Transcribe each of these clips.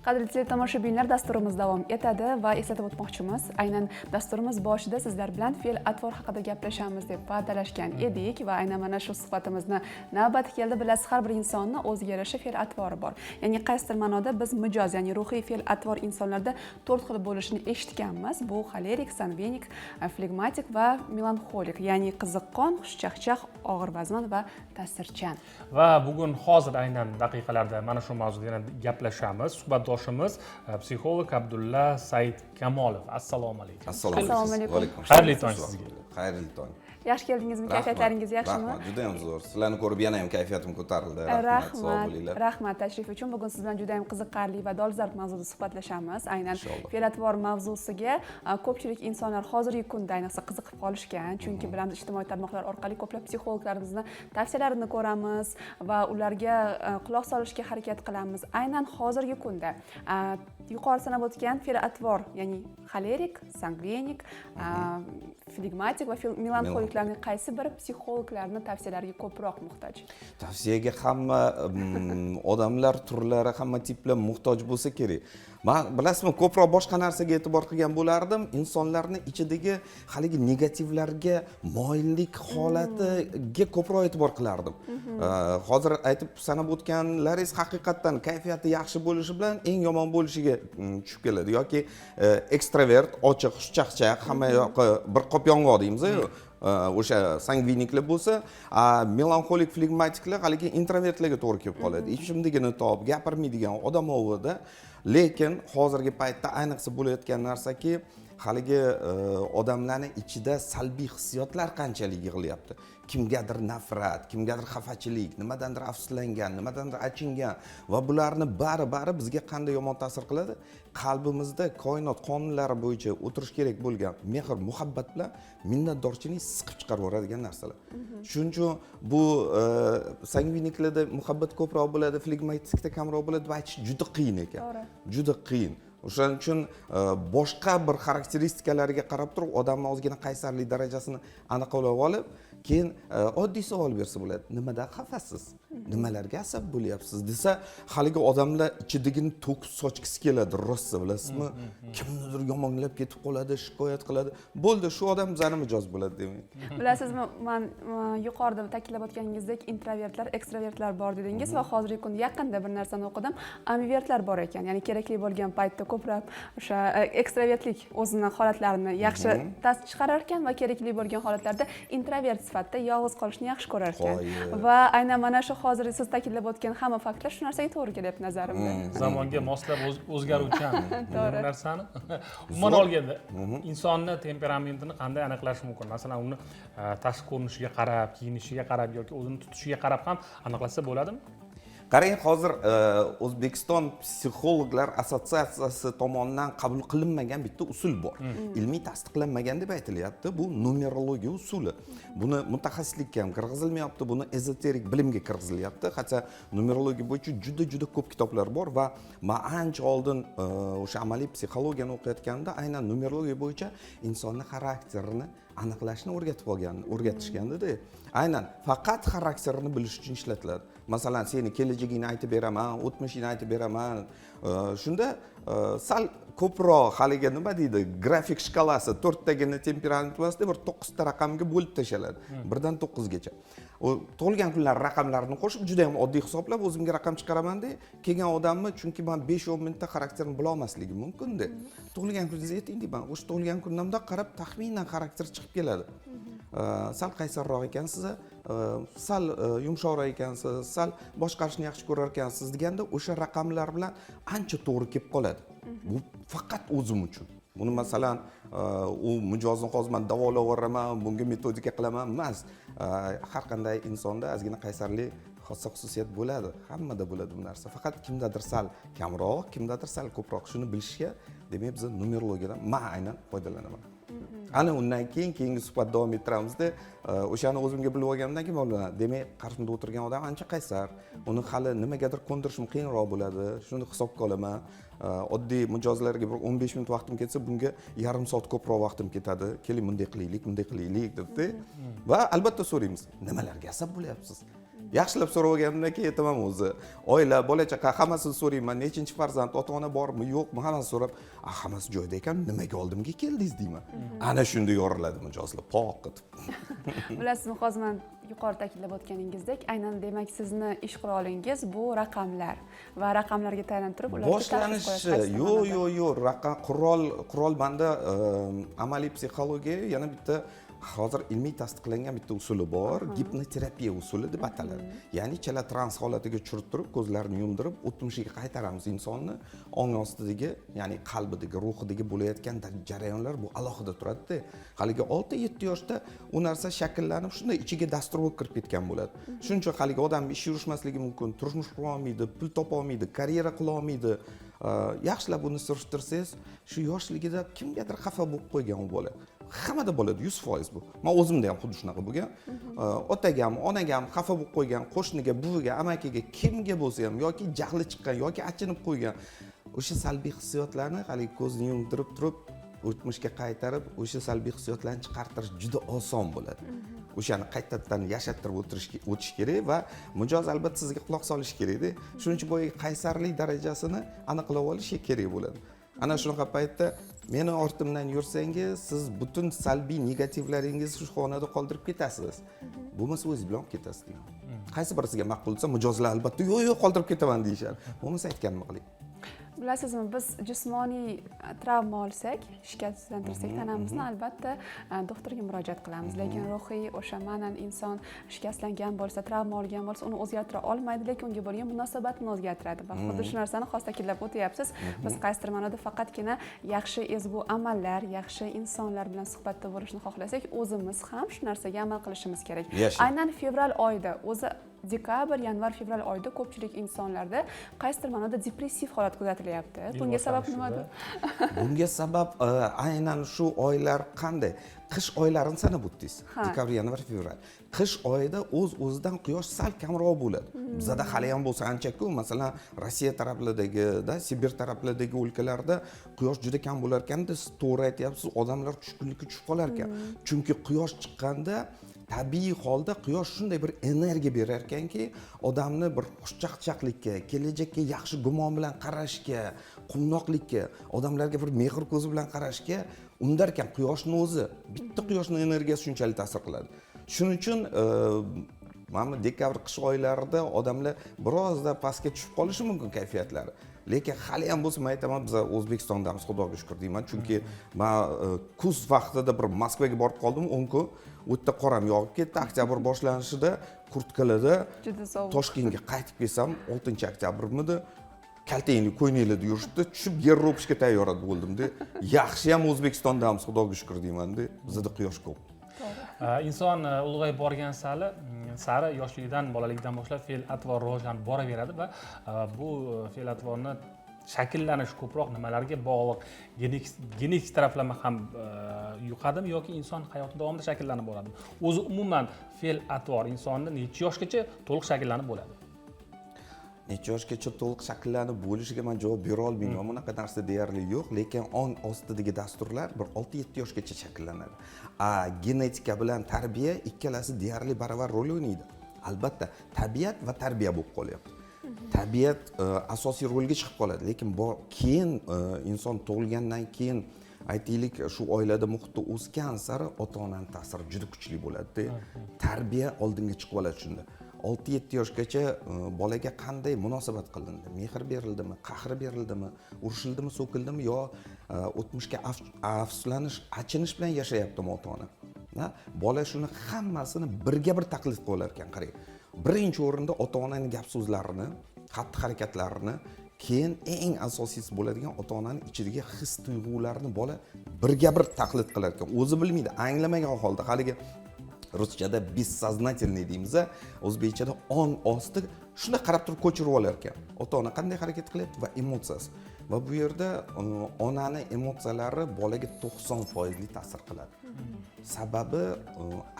Qadrli teletomoshabinlar, dasturimiz davom etadi va eslatib o'tmoqchimiz. Aynan dasturimiz boshida sizlar bilan fe'l-atvor haqida gaplashamiz deb va'dalashgan edik va aynan mana shu suhbatimizni navbati keldi. Bilasiz, har bir insonni o'ziga yarasha fe'l-atvori bor. Ya'ni qaysidir ma'noda biz mijoz, ya'ni ruhiy fe'l-atvor insonlarda 4 xil bo'lishini eshitganmiz. Bu xolerik, sangvinik, flegmatik va melanxolik, ya'ni qiziqqon, xushchaqchaq, og'ir vazmin va ta'sirchan. Va bugun hozir aynan daqiqalarda mana shu mavzuda yana gaplashamiz. Suhbatdoshimiz psixolog Abdulla Said Kamolov. Assalomu alaykum. Assalomu alaykum. Xayrli tong sizga. Xayrli tong. Yaxshi keldingizmi? Kayfiyatlaringiz yaxshimi? Rahmat, juda ham zo'r. Sizlarni ko'rib yana ham kayfiyatim ko'tarildi. Rahmat. Rahmat tashrif uchun. Bugun siz bilan juda ham qiziqarli va dolzarb mavzuda suhbatlashamiz. Aynan fe'l-atvor mavzusiga ko'pchilik insonlar hozirgi kunda ayniqsa qiziqib qolishgan. Chunki bilamiz, ijtimoiy tarmoqlar orqali ko'plab psixologlarimizni tavsiyalarini ko'ramiz va ularga quloq solishga harakat qilamiz. Aynan hozirgi kunda yuqori sanab o'tgan fe'l-atvor, ya'ni xolerik, sangvinik, flegmatik va melanxoliklarning qaysi bir psixologlarning tavsiyalariga ko'proq muhtoj? Tavsiyaga hamma odamlar turlari, hamma tiplar muhtoj bo'lsa kerak. Men bilasizmi, ko'proq boshqa narsaga e'tibor qilgan bo'lardim. Insonlarning ichidagi haligi negativlarga moyillik holatiga ko'proq e'tibor qilardim. Hozir aytib sanab o'tganlaringiz haqiqatan kayfiyati yaxshi bo'lishi bilan eng yomon bo'lishiga tushib keladi. Yoki ekstravert, ochiq, xushchaqchaq, hamma yoqqa bir qop yong'oq deymiz-ku. O'sha sangviniklar bo'lsa, melanxolik, flegmatiklar haligi introvertlarga to'g'ri kelib qoladi. Ishimdigini top, gapirmaydigan odam ovida. Lekin hozirgi paytda ayniqsa bo'layotgan narsaki, haligi odamlarning ichida salbiy hissiyotlar qanchalik yig'ilyapti. Kimgadir nafrat, kimgadir xafachilik, nimadandir afsuslangan, nimadandir achingan va bularni bari bizga qanday yomon ta'sir qiladi? Qalbimizda koinot qonunlari bo'yicha o'tirish kerak bo'lgan mehr, muhabbat bilan minnatdorchilik siqib chiqarib yuboradigan narsalar. Shuning uchun bu sangviniklarda muhabbat ko'proq bo'ladi, flegmatikda kamroq bo'ladi va aytish juda qiyin ekan. Juda qiyin. O'shaning uchun boshqa bir xarakteristiklarga qarab turib, odamning ozgina qaysarlik darajasini aniqlab olib, keyin oddiy savol bersa bo'ladi. Nimadan xafasiz? Nimalarga asab bo'lyapsiz desa, haligi odamlar ichidagini to'kib sochgisi keladi, rosa bilasizmi? Kimnidir yomonlab ketib qoladi, shikoyat qiladi. Bo'ldi, shu odam bizning mijoz bo'ladi demak. Bilasizmi, men yuqorida ta'kidlab o'tganingizdek introvertlar, ekstravertlar bor dedingiz va hozirgi kunda yaqinda bir narsani o'qidim. Ambivertlar bor ekan. Ya'ni kerakli bo'lgan paytda ko'proq o'sha ekstravertlik o'zining holatlarini yaxshi chiqarar ekan va kerakli bo'lgan holatlarda introvert sifatida yolg'iz qolishni yaxshi ko'rar ekan. Va aynan mana shu hozir siz ta'kidlab o'tgan hamma faktlar shu narsaga to'g'ri kelyapti nazarimda. Zamonga moslab o'zgaruvchan bu narsani. Umuman olganda, insonning temperamentini qanday aniqlash mumkin? Masalan, uni tashqi ko'rinishiga qarab, kiyinishiga qarab yoki o'zini tutishiga qarab ham aniqlasa bo'ladimi? Qarang, hozir O'zbekiston psixologlar assotsiatsiyasi tomonidan qabul qilinmagan bitta usul bor. Ilmiy tasdiqlanmagan deb aytilyapti. Bu numerologiya usuli. Buni mutaxassislikka ham kirgizilmayapti, buni ezoterik bilimga kirgizilyapti. Hatto numerologiya bo'yicha juda ko'p kitoblar bor va men ancha oldin o'sha amaliy psixologiyani o'qiyotganda aynan numerologiya bo'yicha insonning xarakterini aniqlashni o'rgatishganda-da. Aynan faqat xarakterini bilish uchun ishlatiladi. Masalan, seni kelajagingni aytib beraman, o'tmishingni aytib beraman. Shunda sal ko'proq haliga nima deydi, grafik shkalasi 4 tagini temperament emasda bir 9 ta raqamga bo'lib tashaladi. 1 dan 9 gacha. O tug'ilgan kunlar raqamlarini qo'shib juda ham oddiy hisoblab o'zimga raqam chiqaraman-da, kelgan odamni, chunki men 5-10 minutda xarakterini bila olmasligim mumkin-da. Tug'ilgan kuningizni ayting deyman. O'sha tug'ilgan kunimda qarab taxminan xarakter chiqib keladi. Sal qaysarroq ekansiz, sal yumshoqroq ekansiz, sal boshqarishni yaxshi ko'rar ekansiz deganda o'sha raqamlar bilan ancha to'g'ri kelib qoladi. Bu faqat o'zim uchun. Buni masalan u mijozni hozir men davolab yuboraman, bunga metodika qilaman emas. Har qanday insonda ozgina qaysarlik xossa xususiyat bo'ladi. Hammada bo'ladi bu narsa. Faqat kimdadir sal kamroq, kimdadir sal ko'proq. Shuni bilishga, demak biz numerologiyadan men aynan foydalanaman. Ana undan keyingi suhbat davom ettiramizda, o'shani o'zimga bilib olgandan keyin bo'laman. Demak, qarshimda o'tirgan odam ancha qaysar. Uni hali nimagadir qo'ndirishim qiyinroq bo'ladi. Shuni hisobga olaman. Oddiy mijozlarga bir 15 minut vaqtim ketsa, bunga yarim soat ko'proq vaqtim ketadi. Keling bunday qilaylik debdi. Va albatta so'raymiz, nimalarga asab bo'lyapsiz? yaxshilab so'raganimdan keyin aytaman o'zi oila bola chaqa hammasini so'rayman nechinchi farzand ota ona bormi yo'qmi hammasini so'rab hammasi joyida ekan nimaga oldimga keldingiz deyman ana shunda yoriladi mijozlar poq qilib bilasizmi hozir man yuqori ta'kidlab o'tganingizdek aynan demak sizni ish qurolingiz bu raqamlar va raqamlarga tayanib turib ularga boshlanishi yo'q raqam qurol banda amaliy psixologiya yana bitta hozir ilmiy tasdiqlangan bitta usuli bor gipnoterapiya usuli deb ataladi ya'ni chala trans holatiga tushirib turib ko'zlarini yumdirib o'tmishiga qaytaramiz insonni ong ostidagi ya'ni qalbidagi ruhidagi bo'layotgan jarayonlar bu alohida turadida haligi 6-7 yoshda u narsa shakllanib shunday ichiga dastur bo'lib kirib ketgan bo'ladi shuning uchun haligi odam ish yurishmasligi mumkin turmush qura olmaydi pul topa olmaydi karyera qila olmaydi yaxshilab uni surishtirsangiz shu yoshligida kimgadir xafa bo'lib qo'ygan u bola hammada bo'ladi 100% bu men o'zimda ham xuddi shunaqa bo'lgan otaga ham onaga ham xafa bo'lib qo'ygan qo'shniga buviga amakiga kimga bo'lsa ham yoki jahli chiqqan yoki achinib qo'ygan o'sha salbiy hissiyotlarni haligi ko'zni yumdirib turib o'tmishga qaytarib o'sha salbiy hissiyotlarni chiqartirish juda oson bo'ladi o'shani qaytadan yashattirib o'tish kerak va mijoz albatta sizga quloq solishi kerakda shuning uchun boyagi qaysarlik darajasini aniqlab olish kerak bo'ladi ana shunaqa paytda meni ortimdan yursangiz siz butun salbiy negativlaringizni shu xonada qoldirib ketasiz bo'lmasa o'zingiz bilan olib ketasiz deyman qaysi biri sizga ma'qul bo'lsa mijozlar albatta yo'q qoldirib ketaman deyishadi bo'lmasa aytganimni qiling bilasizmi biz jismoniy travma olsak shikastlantirsak tanamizni albatta doktorga murojaat qilamiz lekin ruhiy o'sha ma'nan inson shikastlangan bo'lsa travma olgan bo'lsa uni o'zgartira olmaydi lekin unga bo'lgan munosabatni o'zgartiradi va xuddi shu narsani hozir ta'kidlab o'tyapsiz biz qaysidir ma'noda faqatgina yaxshi ezgu amallar yaxshi insonlar bilan suhbatda bo'lishni xohlasak o'zimiz ham shu narsaga amal qilishimiz kerak aynan fevral oyida o'zi dekabr yanvar fevral oyida ko'pchilik insonlarda qaysidir ma'noda depressiv holat kuzatilyapti bunga sabab nimadir bunga sabab aynan shu oylar qanday qish oylarini sanab o'tdingiz dekabr yanvar fevral qish oyida o'zidan quyosh sal kamroq bo'ladi bizada hali ham bo'lsa ancha-ku masalan rossiya taraflaridagi sibir taraflaridagi o'lkalarda quyosh juda kam bo'lar ekanda siz to'g'ri aytyapsiz odamlar tushkunlikka tushib qolar ekan chunki quyosh chiqqanda tabiiy holda quyosh shunday bir energiya berar ekanki odamni bir xushchaqchaqlikka kelajakka yaxshi gumon bilan qarashga quvnoqlikka odamlarga bir mehr ko'zi bilan qarashga undar ekan quyoshni o'zi bitta quyoshning energiyasi shunchalik ta'sir qiladi shuning uchun mana dekabr qish oylarida odamlar birozda pastga tushib qolishi mumkin kayfiyatlari lekin hali ham bo'lsa men aytaman biz O'zbekistondamiz xudoga shukur deyman chunki men kuz vaqtida bir Moskvaga borib qoldim 10 kun u yerda qoram yog'ib ketdi oktyabr boshlanishida kurtkalarda Toshkentga qaytib kelsam 6 oktyabrmidi kaltangli ko'ynaklarda yurishdi tushib yer o'pishga tayyor bo'ldimda yaxshi ham O'zbekistondamiz xudoga shukur deymanda bizda quyosh ko'p inson ulg'ayib borgan sari yoshligidan bolalikdan boshlab fe'l atvor rivojlanib boraveradi va bu fe'l atvorni shakllanish ko'proq nimalarga bog'liq genetik taraflama ham yuqadimi yoki inson hayoti davomida shakllanib boradimi o'zi umuman fe'l atvor insonni necha yoshgacha to'liq shakllanib bo'ladi necha yoshgacha to'liq shakllanib bo'lishiga men javob bera olmayman bunaqa narsa deyarli yo'q lekin ong ostidagi dasturlar bir 6-7 yoshgacha shakllanadi genetika bilan tarbiya ikkalasi deyarli baravar rol o'ynaydi albatta tabiat va tarbiya bo'lib qolyapti tabiat asosiy rolga chiqib qoladi lekin keyin inson tug'ilgandan keyin aytaylik shu oilada muhitda o'sgan sari ota onaning ta'siri juda kuchli bo'ladi tarbiya oldinga chiqib oladi shunda 6-7 yoshgacha bolaga qanday munosabat qilindi mehr berildimi qahr berildimi urishildimi so'kildimi yo o'tmishga afsuslanish achinish bilan yashayaptimi ota ona bola shuni hammasini birga bir taqlid qilib olar ekan qarang birinchi o'rinda ota onaning gap so'zlarini xatti harakatlarini keyin eng asosiysi bo'ladigan ota onaning ichidagi his tuyg'ularni bola birga bir taqlid qilar ekan o'zi bilmaydi anglamagan holda haligi ruschada bessознательный deymiz o'zbekchada ong osti shunday qarab turib ko'chirib olar ekan ota ona qanday harakat qilyapti va emotsiyasi va bu yerda onani emotsiyalari bolaga 90% ta'sir qiladi sababi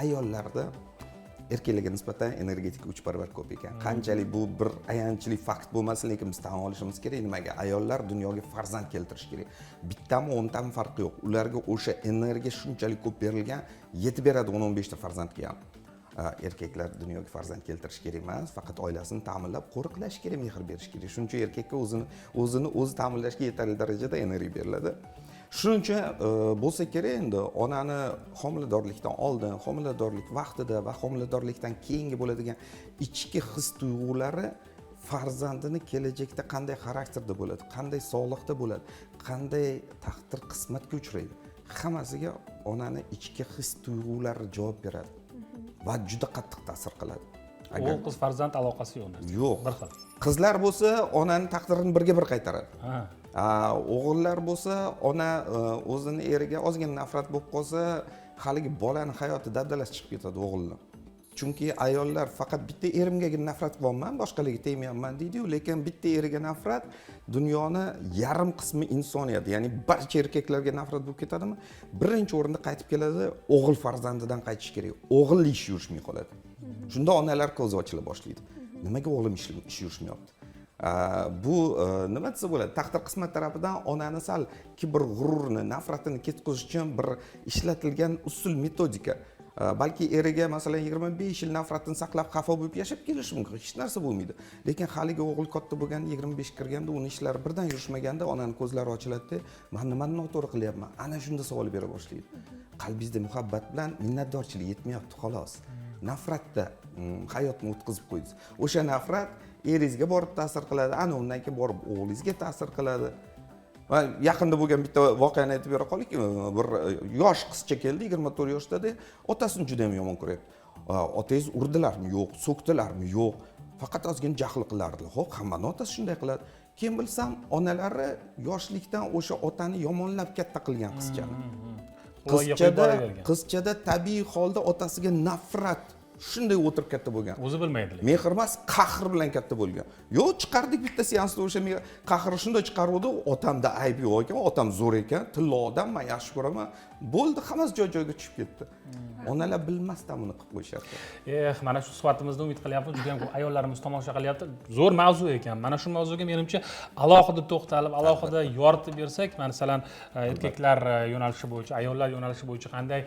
ayollarda erkaklarga nisbatan energetik uchparvar ko'p ekan qanchalik bu bir ayanchli fakt bo'lmasin lekin biz tan olishimiz kerak nimaga ayollar dunyoga farzand keltirish kerak bittami 10 tami farqi yo'q ularga o'sha energiya shunchalik ko'p berilgan yetib beradi 10-15 ta farzandga ham erkaklar dunyoga farzand keltirish kerak emas, faqat oilasini ta'minlab qo'riqlash kerak, mehr berish kerak. Shuning uchun erkakka o'zi ta'minlashga yetarli darajada energiya beriladi. Shuning uchun bo'lsa kerak endi onani homiladorlikdan oldin, homiladorlik vaqtida va homiladorlikdan keyingi bo'ladigan ichki his-tuyg'ulari farzandini kelajakda qanday xarakterda bo'ladi, qanday sog'liqda bo'ladi, qanday taqdir qismatga uchraydi. Hammasiga onani ichki his-tuyg'ulari javob beradi va juda qattiq ta'sir qiladi. O'g'il qiz farzand aloqasi yo'q narsa. Yo'q. Bir xil. Qizlar bo'lsa, onani taqdirini birga bir qaytaradi. O'g'illar bo'lsa, ona o'zini eriga ozgina nafrat bo'lib qolsa, haligi bolani hayoti dabdalasi chiqib ketadi o'g'ilni. Chunki ayollar faqat bitta erimgagina nafrat qilyapman, boshqalarga tegmayapman deydi-yu, lekin bitta eriga nafrat dunyoni yarim qismi insoniyat, ya'ni barcha erkaklarga nafrat bo'lib ketadimi? Birinchi o'rinda qaytib keladi, o'g'il farzandidan qaytish kerak. O'g'il ish yurishmay qoladi. Shunda onalar ko'zi ochila boshlaydi. Nimaga o'g'lim ish yurishmayapti? Bu nima desa bo'ladi? Taqdir qismat tarafidan onani sal kibr, g'ururni, nafratini ketkazish uchun bir ishlatilgan usul, metodika. Balki eriga masalan 25 yil nafratini saqlab xafa bo'lib yashab kelishi mumkin, hech narsa bo'lmaydi. Lekin haligi o'g'il katta bo'lganda 25 kirganda uni ishlari birdan yurishmaganda onani ko'zlari ochiladi-da, "Men nimani noto'g'ri qilyapman?" Ana shunda savol bera boshlaydi. Qalbingizda muhabbat bilan minnatdorchilik yetmayapti xolos. Nafratda hayotni o'tkazib qo'ydingiz. O'sha nafrat eringizga borib ta'sir qiladi, ana undan keyin borib o'g'lingizga ta'sir qiladi. Va yaqinda bo'lgan bitta voqeani aytib bera qolaylik. Bir yosh qizcha keldi, 24 yoshda, otasini juda ham yomon ko'ryapti. Otangiz urdilarmi? Yo'q. So'kdilarmi? Yo'q. Faqat ozgina jahl qilardilar. Xo'p, hammaning otasi shunday qiladi. Keyin bilsam, onalari yoshlikdan o'sha otani yomonlab katta qilgan qizchani. Qizchada tabiiy holda otasiga nafrat shunday o'tirib katta bo'lgan. O'zi bilmaydi. Mehr emas, qahr bilan katta bo'lgan. Yo'q, chiqardik bitta seansda o'sha qahrni shunday chiqaruvdi, otamda ayb yo'q ekan, otam zo'r ekan, tilla odam, men yaxshi ko'raman. Bo'ldi, hammasi joy-joyiga tushib ketdi. Onalar bilmasdan buni qilib qo'yishyapti. Mana shu suhbatimizda umid qilyapmiz, juda ham ko'p ayollarimiz tomosha qilyapti. Zo'r mavzu ekan. Mana shu mavzuga menimcha alohida to'xtalib, alohida yoritib bersak, masalan, erkaklar yo'nalishi bo'yicha, ayollar yo'nalishi bo'yicha qanday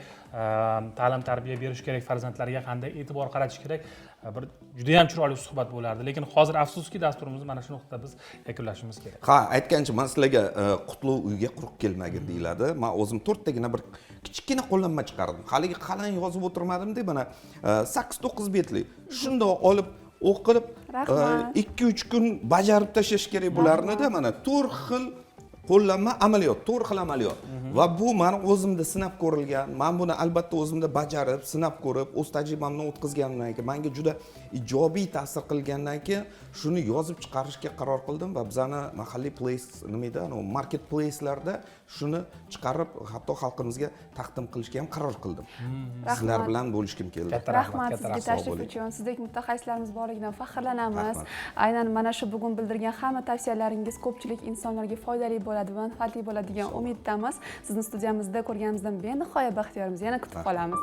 ta'lim tarbiya berish kerak, farzandlarga qanday e'tibor qaratish kerak, bir juda ham chiroyli suhbat bo'lardi. Lekin hozir afsuski dasturimizni mana shu nuqtada biz yakunlashimiz kerak. Ha, aytgancha men sizlarga qutlug' uyga quruq kelmagin deyiladi. Men o'zim 4 tagina bir kichkina qo'llanma chiqardim. Haligi qalin yozib o'tirmadim-da, mana 8-9 betli. Shundoq olib o'qib 2-3 kun bajarib tashlash kerak bularni-da, mana 4 xil qo'llanma amaliyot, 4 xil amaliyot. Va bu meni o'zimda sinab ko'rilgan. Men buni albatta o'zimda bajarib, sinab ko'rib, o'z tajribamni o'tkazganimdan keyin menga juda ijobiy ta'sir qilgandan keyin shuni yozib chiqarishga qaror qildim va bizani mahalliy marketplace'larda shuni chiqarib, hatto xalqimizga taqdim qilishga ham qaror qildim. Sizlar bilan bo'lishkim keldi. Rahmat sizga tashrif uchun. Sizdek mutaxassislarimiz borligidan faxrlanamiz. Aynan mana shu bugun bildirgan hamma tavsiyalaringiz ko'pchilik insonlarga foydali bo'ladi va manfaatli bo'ladigan umiddamiz. Sizni studiyamizda ko'rganimizdan benihoya baxtiyormiz. Yana kutib qolamiz.